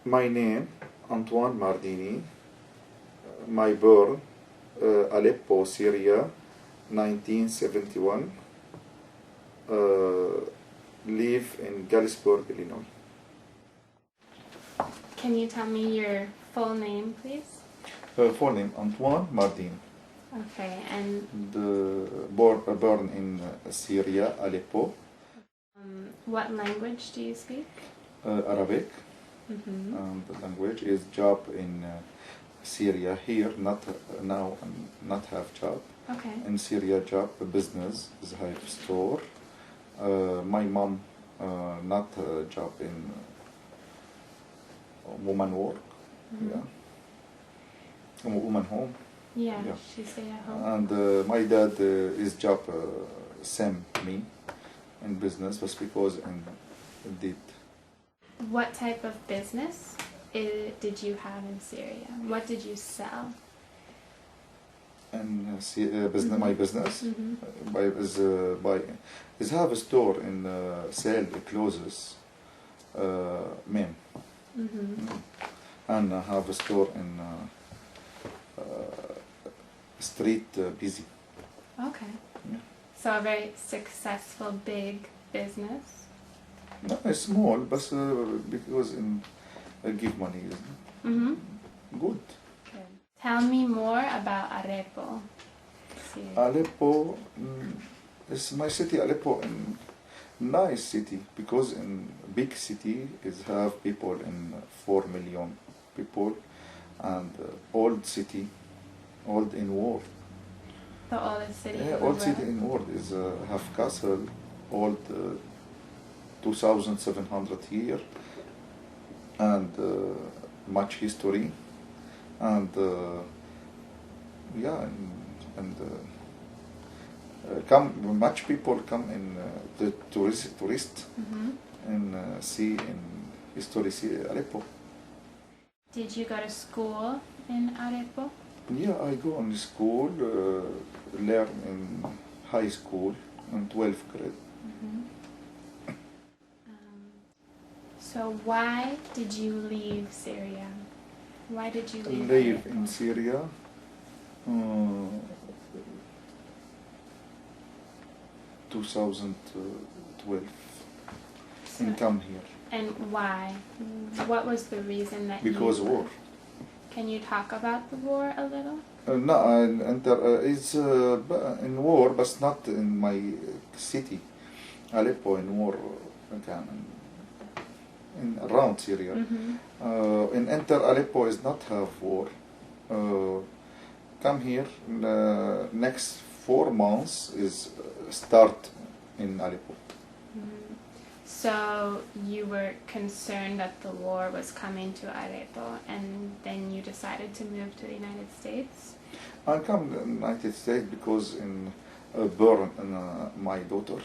My name, Antoine Mardini. My birth, Aleppo, Syria, 1971. Live in Galesburg, Illinois. Can you tell me your full name, please? Full name, Antoine Mardini. Okay, and Born in Syria, Aleppo. what language do you speak? Arabic. And the language is job in Syria here, not now, not have job. Okay. In Syria, job business is have store. My mom not job in woman work, yeah, woman home. Yeah, she stay at home. And my dad is job same me in business, was because in did. What type of business did you have in Syria? What did you sell? And business, my business, is have a store in sell clothes, men, and have a store in street busy. Okay. Yeah. So a very successful big business. No, it's small, but because in give money, good. Good. Tell me more about Aleppo. Aleppo is my city. Aleppo, nice city because in big city is have people in 4 million people, and old city, old in war. The oldest city. Yeah, old city in world is have castle, old 2,700 year, and much history, and yeah, and come much people come in the tourist and see in history see Aleppo. Did you go to school in Aleppo? Yeah, I go on school, learn in high school in 12th grade. So why did you leave Syria? Why did you leave Live Aleppo? in Syria. 2012 and come here. And why? What was the reason that Because you war. Can you talk about the war a little? No, it's in war, but not in my city. Aleppo in war, in around Syria. In enter Aleppo is not have war. Come here. Next 4 months is start in Aleppo. So you were concerned that the war was coming to Aleppo, and then you decided to move to the United States? I come to the United States because in born my daughter.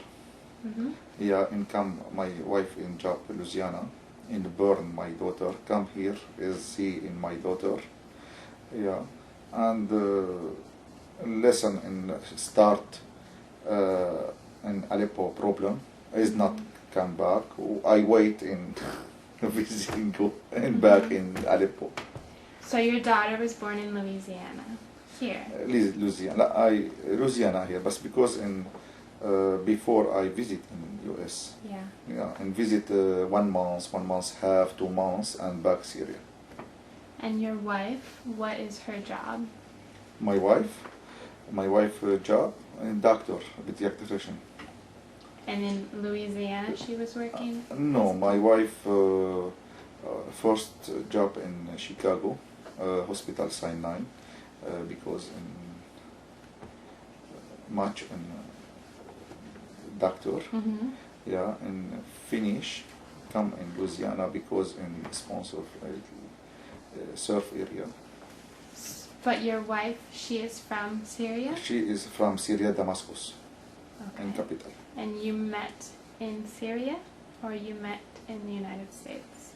Yeah, and come my wife in job Louisiana. In born my daughter. Come here is see in my daughter. Yeah, and lesson in start in Aleppo problem is not come back. I wait in visiting go and back in Aleppo. So your daughter was born in Louisiana, here? Louisiana here, but because in before I visit in US. Yeah, and visit 1 month, half, 2 months, and back Syria. And your wife, what is her job? My wife job, doctor, pediatrician. And in Louisiana she was working? No, my wife first job in Chicago, hospital Sinai, because in much in doctor. Yeah, and finish come in Louisiana because in sponsor surf area. But your wife, she is from Syria? She is from Syria, Damascus, Okay. in capital. And you met in Syria, or you met in the United States?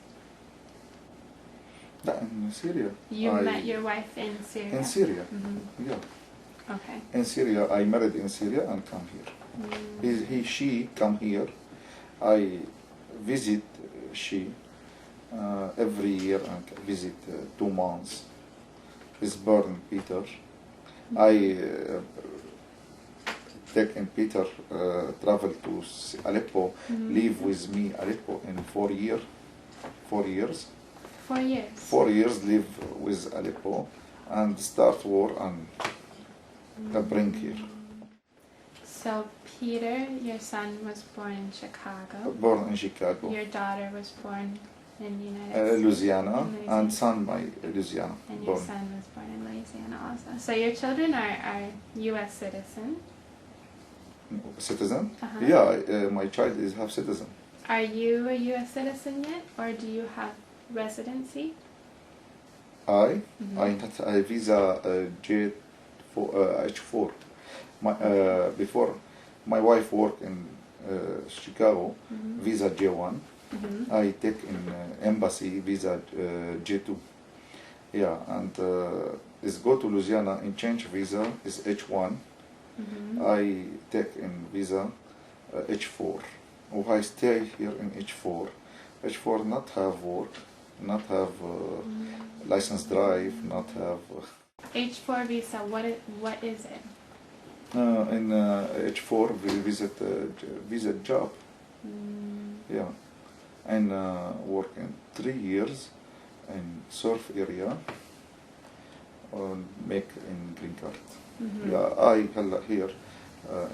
In Syria. You met your wife in Syria? In Syria, yeah. Okay. In Syria, I married in Syria and come here. She come here. I visit she every year and visit 2 months. Is born in Peter. I take in Peter, travel to Aleppo, live with me Aleppo in 4 years. 4 years. 4 years. 4 years live with Aleppo and start war and bring here. So Peter, your son, was born in Chicago. Born in Chicago. Your daughter was born in the United States. Louisiana, and son my Louisiana. And your son was born in Louisiana also. So your children are U.S. citizens. Citizen? Uh-huh. Yeah, my child is half citizen. Are you a U.S. citizen yet, or do you have residency? I had a visa H4. Before my wife worked in Chicago, visa J1. I take in embassy visa J2. Yeah, and is go to Louisiana and change visa is H1. I take in visa H4. I stay here in H4. H4 not have work, not have license drive, not have. H4 visa. What is it? In H4 we visit job. Yeah, and work in 3 years in surf area. Make in green card. Yeah, I here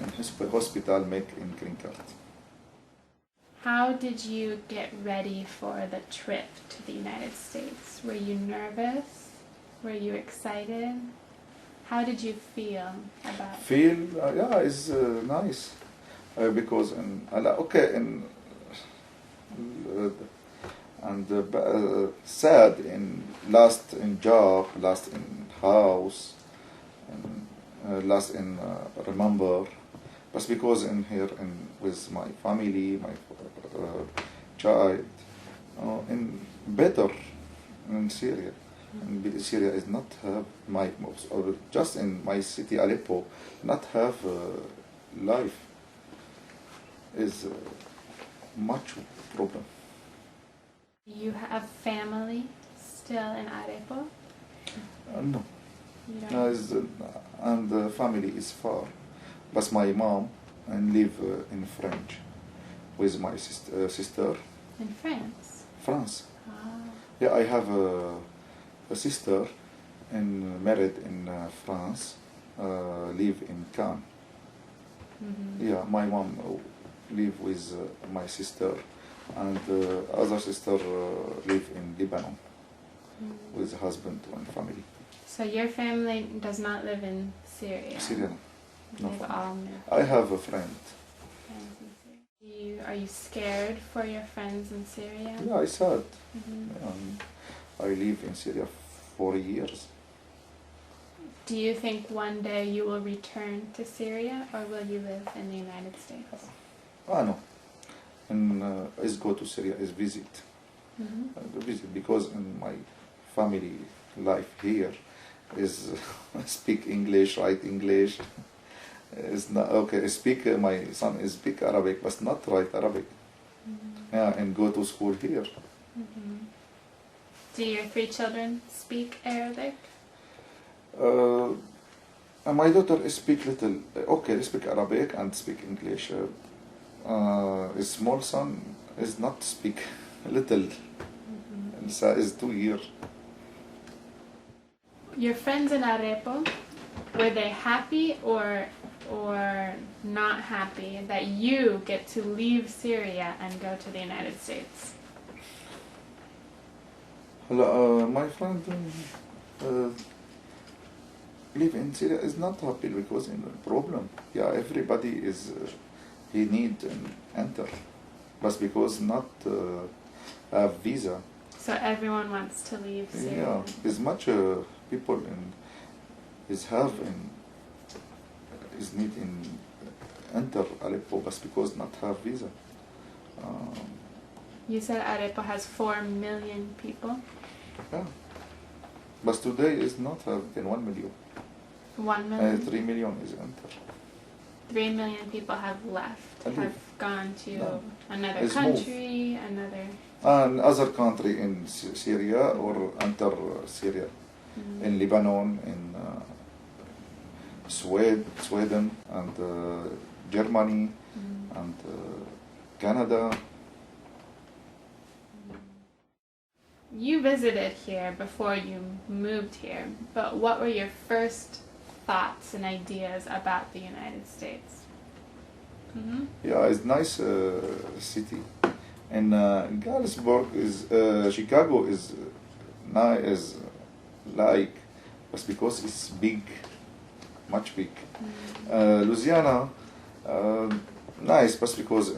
in hospital make in green card. How did you get ready for the trip to the United States? Were you nervous? Were you excited? How did you feel about it? Feel, yeah, it's nice. Because, sad in last in job, last in house, and last in remember. But because in here and with my family, my child, in better in Syria. And Syria is not have my or just in my city Aleppo, not have life is much problem. You have family still in Aleppo? No. You don't? No, and the family is far. But my mom and live in French with my sister. In France? France. Oh. Yeah, I have a sister and married in France, live in Cannes. Yeah, my mom live with my sister, and other sister live in Lebanon with husband and family. So your family does not live in Syria? Syria, no. They've all moved. I have a friend. Friends in Syria. Are you scared for your friends in Syria? Yeah, I sad. I live in Syria 4 years. Do you think one day you will return to Syria, or will you live in the United States? No. And is go to Syria is visit. Visit because in my family life here is speak English, write English. Is not okay. Speak my son is speak Arabic, but not write Arabic. Yeah, and go to school here. Do your 3 children speak Arabic? My daughter speak little. Okay, they speak Arabic and speak English. His small son is not speak little. Is 2 years. Your friends in Aleppo, were they happy or not happy that you get to leave Syria and go to the United States? My friend live in Syria is not happy because in the problem. Yeah, everybody is he need and enter, but because not have visa. So everyone wants to leave Syria. Yeah, is much people in is have in is need in enter Aleppo, but because not have visa. You said Aleppo has 4 million people? Yeah. But today is not have in 1 million. 1 million? 3 million is enter. 3 million people have left, have gone to another It's country, another and other country in Syria or enter Syria, in Lebanon, in Sweden, and Germany, and Canada. You visited here before you moved here, but what were your first thoughts and ideas about the United States? Yeah, it's nice city, and Galesburg is Chicago is nice, like, but because it's big, much big. Louisiana, nice, but because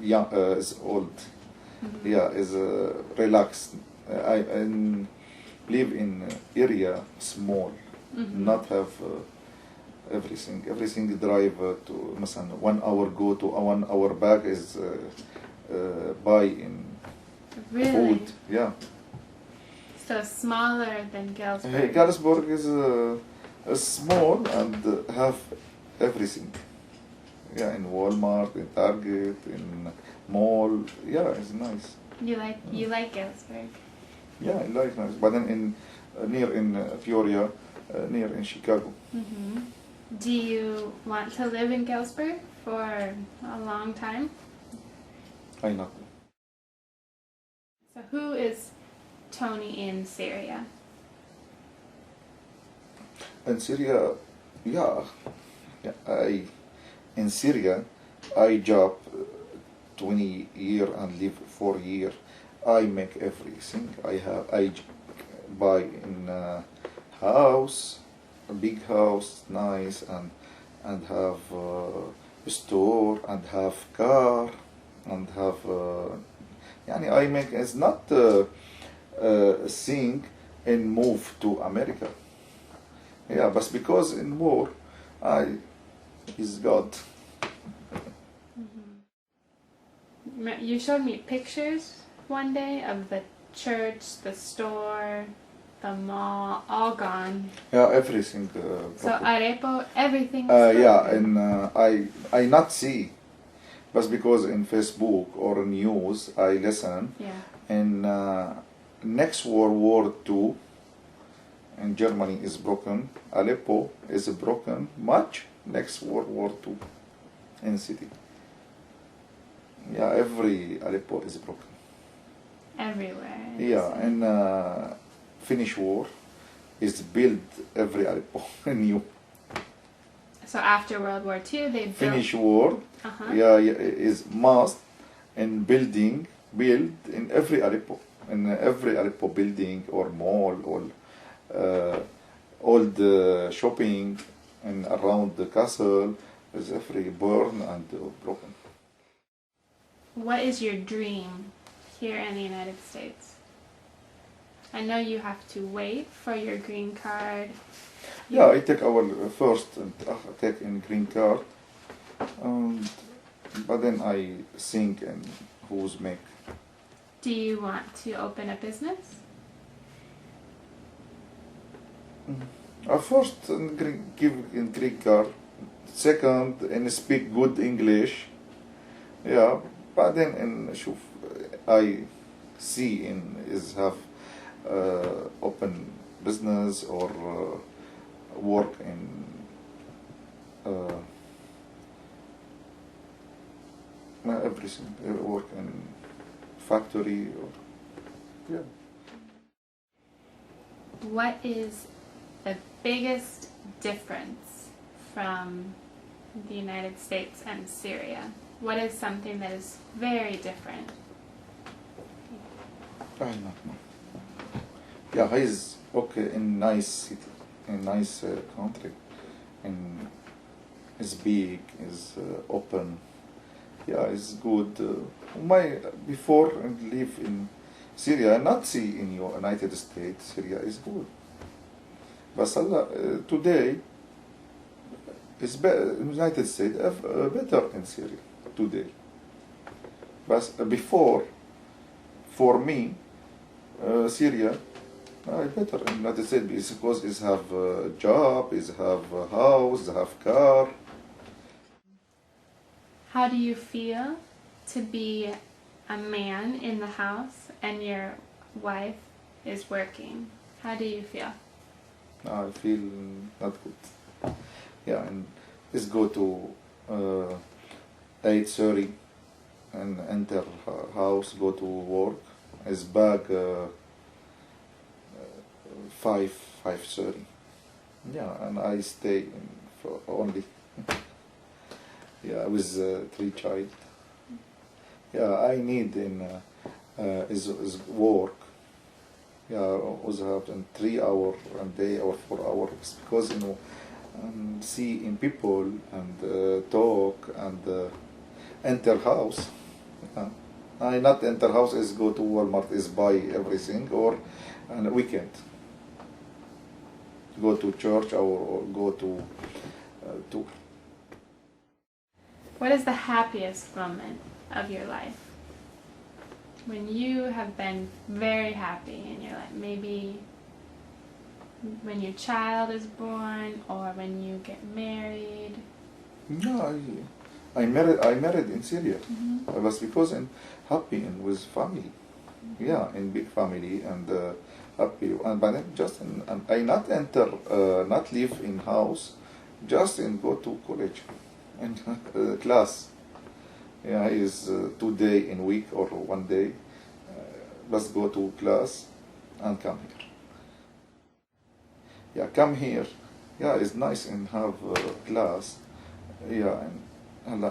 yeah, it's old. Yeah, is relaxed. I live in area small, not have everything. Everything drive to مثلا 1 hour go to 1 hour back is buy in Really? food. Yeah. So smaller than Galesburg. Galesburg is small and have everything. Yeah, in Walmart, in Target, in mall. Yeah, it's nice. You like Galesburg? Yeah, I like nice. But then in near in Peoria, near in Chicago. Do you want to live in Galesburg for a long time? I know. So who is Toni in Syria? In Syria, yeah, in Syria, I job 20 year and live 4 year. I make everything. I buy in house, a big house, nice, and have a store and have car and have. Yani I make it's not thing and move to America. Yeah, but because in war, is God. You showed me pictures one day of the church, the store, the mall, all gone. Yeah, everything. So Aleppo, everything. Yeah, and I not see, but because in Facebook or news I listen. Yeah. And next World War II, in Germany is broken. Aleppo is broken much. Next World War II, in city. Yeah, every Aleppo is broken. Everywhere. Yeah, and finish war is build every Aleppo new. So after World War II, they built. Finish war, yeah, is must and build in every Aleppo building or mall or all the shopping and around the castle is every burn and broken. What is your dream here in the United States? I know you have to wait for your green card. Yeah, I take our first and take in green card, but then I think and who's make. Do you want to open a business? First, give in green card. Second, and speak good English. Yeah, but then in I see in is have open business or work in everything. Work in factory or yeah. What is the biggest difference from the United States and Syria? What is something that is very different? I don't know. Yeah, he's okay in nice city, in nice country, and it's big, is open. Yeah, it's good. Before I live in Syria, not see in your United States. Syria is good, but today is better. United States better in Syria today. But before, for me, Syria better in United States because it have a job, it have a house, it have car. How do you feel to be a man in the house and your wife is working? How do you feel? I feel not good. Yeah, and let's go to 8:30 and enter house, go to work. Is back 5:30. Yeah, and I stay for only. Yeah, with 3 child. Yeah, I need in is work. Yeah, was have in 3 hour a day or 4 hours, because see in people and talk and enter house. I not enter house is go to Walmart is buy everything, or on a weekend go to church or go to tour. What is the happiest moment of your life? When you have been very happy in your life, maybe when your child is born or when you get married? No, I married in Syria. Mm-hmm. I was because I'm happy and with family. Mm-hmm. Yeah, in big family and happy. And but then just I not enter, not live in house, just in go to college and class. Yeah, is 2 day in week or 1 day. Let's go to class and come here. Yeah, come here. Yeah, it's nice and have class. Yeah, and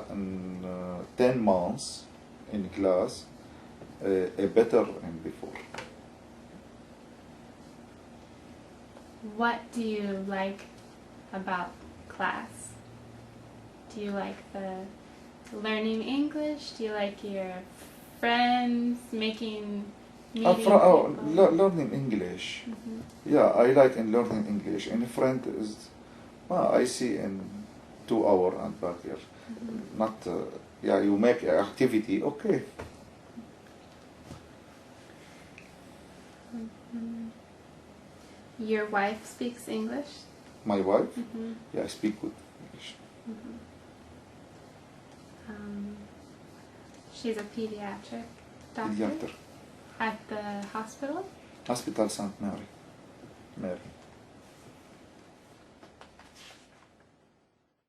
10 months in class, better than before. What do you like about class? Do you like the learning English? Do you like your friends, meeting people? Learning English. Mm-hmm. Yeah, I like in learning English. And a friend is, I see in 2 hours and back here. Mm-hmm. Not, yeah, you make activity, okay. Mm-hmm. Your wife speaks English? My wife? Mm-hmm. Yeah, I speak good English. Mm-hmm. She's a pediatric doctor Pediatric. at the hospital? Hospital St. Mary.